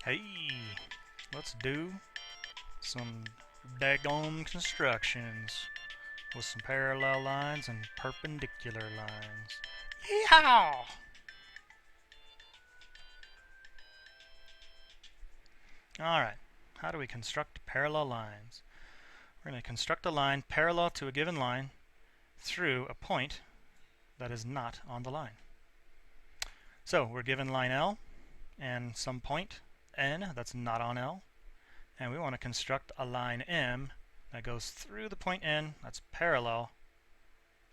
Hey, let's do some daggone constructions with some parallel lines and perpendicular lines. Yeehaw! Alright, how do we construct parallel lines? We're going to construct a line parallel to a given line through a point that is not on the line. So we're given line L and some point N that's not on L, and we want to construct a line M that goes through the point N that's parallel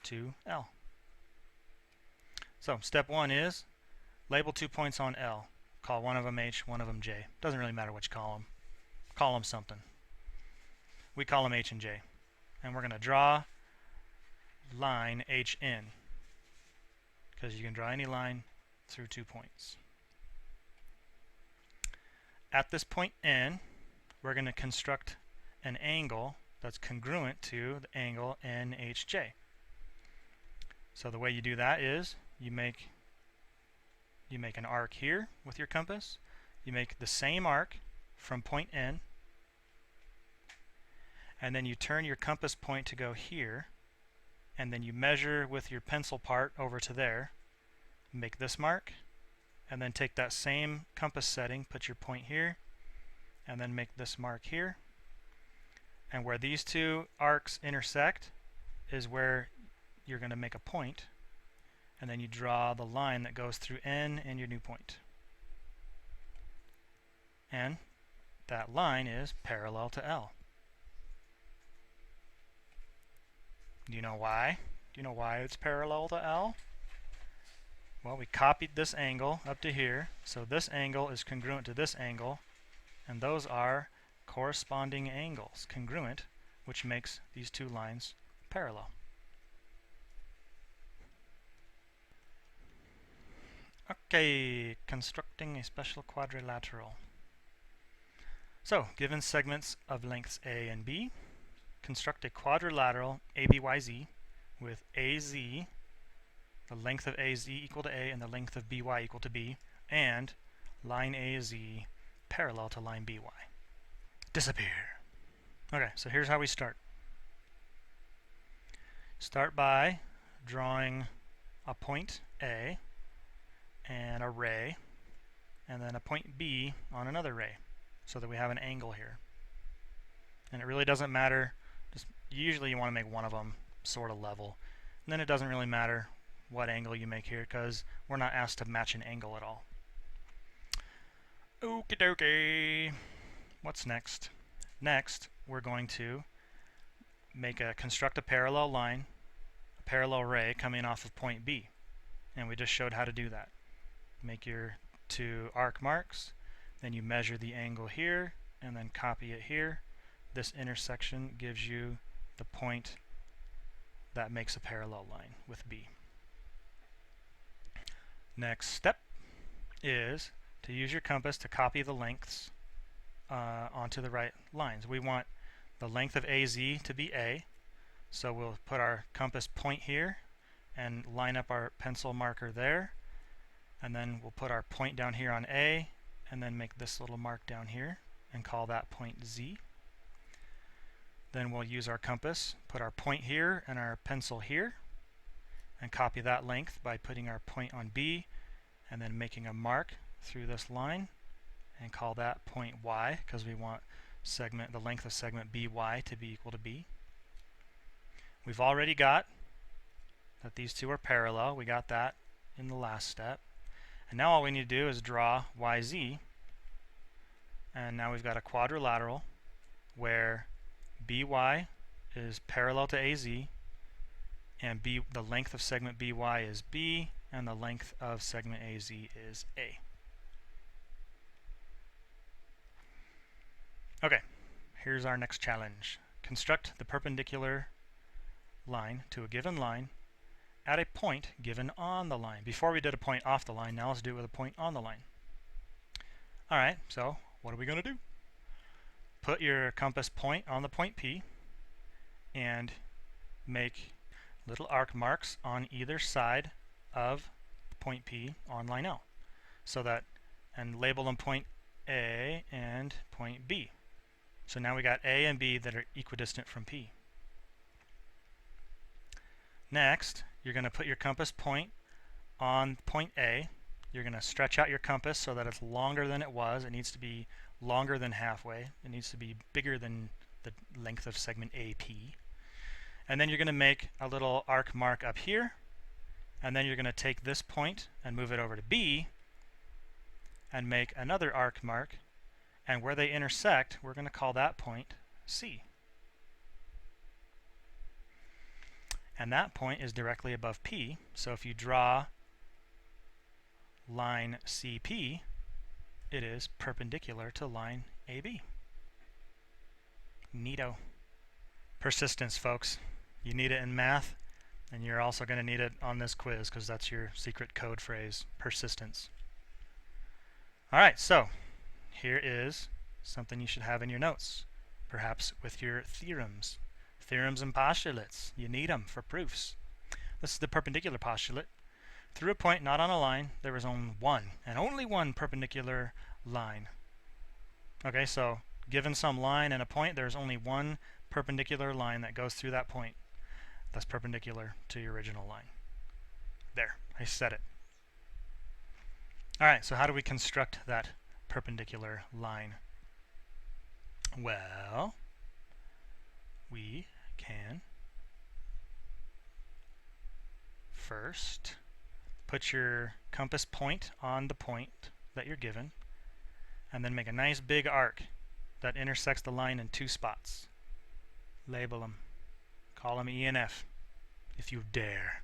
to L. So step one is label 2 points on L. Call one of them H, one of them J. Doesn't really matter which column. Call them something. We call them H and J. And we're going to draw line HN, because you can draw any line through 2 points. At this point N, we're going to construct an angle that's congruent to the angle NHJ. So the way you do that is you make an arc here with your compass. You make the same arc from point N, and then you turn your compass point to go here, and then you measure with your pencil part over to there, make this mark, and then take that same compass setting, put your point here, and then make this mark here. And where these two arcs intersect is where you're going to make a point, and then you draw the line that goes through N and your new point. And that line is parallel to L. Do you know why? Do you know why it's parallel to L? Well, we copied this angle up to here, so this angle is congruent to this angle, and those are corresponding angles, congruent, which makes these two lines parallel. Okay, constructing a special quadrilateral. So, given segments of lengths A and B, construct a quadrilateral ABYZ with AZ, the length of AZ equal to A and the length of BY equal to B, and line AZ parallel to line BY. Disappear. Okay, so here's how we start. Start by drawing a point A and a ray, and then a point B on another ray, so that we have an angle here. And it really doesn't matter, just usually you want to make one of them sort of level, and then it doesn't really matter what angle you make here, because we're not asked to match an angle at all. Okie dokie. What's next? Next, we're going to construct a parallel line, a parallel ray coming off of point B, and we just showed how to do that. Make your two arc marks, then you measure the angle here, and then copy it here. This intersection gives you the point that makes a parallel line with B. Next step is to use your compass to copy the lengths onto the right lines. We want the length of AZ to be A, so we'll put our compass point here and line up our pencil marker there, and then we'll put our point down here on A, and then make this little mark down here and call that point Z. Then we'll use our compass, put our point here and our pencil here, and copy that length by putting our point on B and then making a mark through this line and call that point Y, because we want the length of segment BY to be equal to B. We've already got that these two are parallel. We got that in the last step. And now all we need to do is draw YZ, and now we've got a quadrilateral where BY is parallel to AZ, and the length of segment BY is B, and the length of segment AZ is A. Okay, here's our next challenge. Construct the perpendicular line to a given line at a point given on the line. Before we did a point off the line, now let's do it with a point on the line. Alright, so what are we going to do? Put your compass point on the point P and make little arc marks on either side of point P on line L, and label them point A and point B. So now we got A and B that are equidistant from P. Next, you're going to put your compass point on point A. You're going to stretch out your compass so that it's longer than it was. It needs to be longer than halfway. It needs to be bigger than the length of segment AP. And then you're going to make a little arc mark up here. And then you're going to take this point and move it over to B and make another arc mark. And where they intersect, we're going to call that point C. And that point is directly above P. So if you draw line CP, it is perpendicular to line AB. Neato. Persistence, folks. You need it in math, and you're also going to need it on this quiz because that's your secret code phrase, persistence. All right, so here is something you should have in your notes, perhaps with your theorems. Theorems and postulates. You need them for proofs. This is the perpendicular postulate. Through a point not on a line, there is only one, and only one perpendicular line. Okay, so given some line and a point, there's only one perpendicular line that goes through that point that's perpendicular to your original line. There, I said it. All right, so how do we construct that perpendicular line? Well, we can first put your compass point on the point that you're given, and then make a nice big arc that intersects the line in two spots. Label them. Call them E and F, if you dare.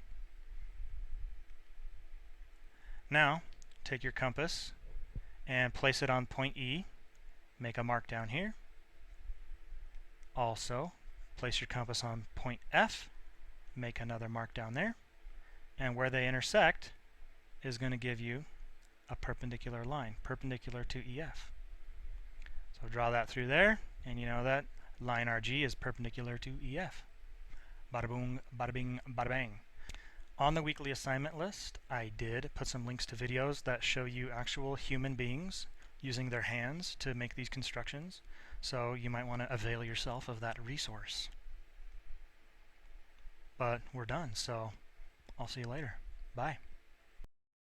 Now, take your compass and place it on point E. Make a mark down here. Also, place your compass on point F. Make another mark down there. And where they intersect is going to give you a perpendicular line, perpendicular to EF. So draw that through there, and you know that line RG is perpendicular to EF. Bada boom, bada bing, bada bang. On the weekly assignment list, I did put some links to videos that show you actual human beings using their hands to make these constructions. So you might want to avail yourself of that resource. But we're done, so I'll see you later. Bye.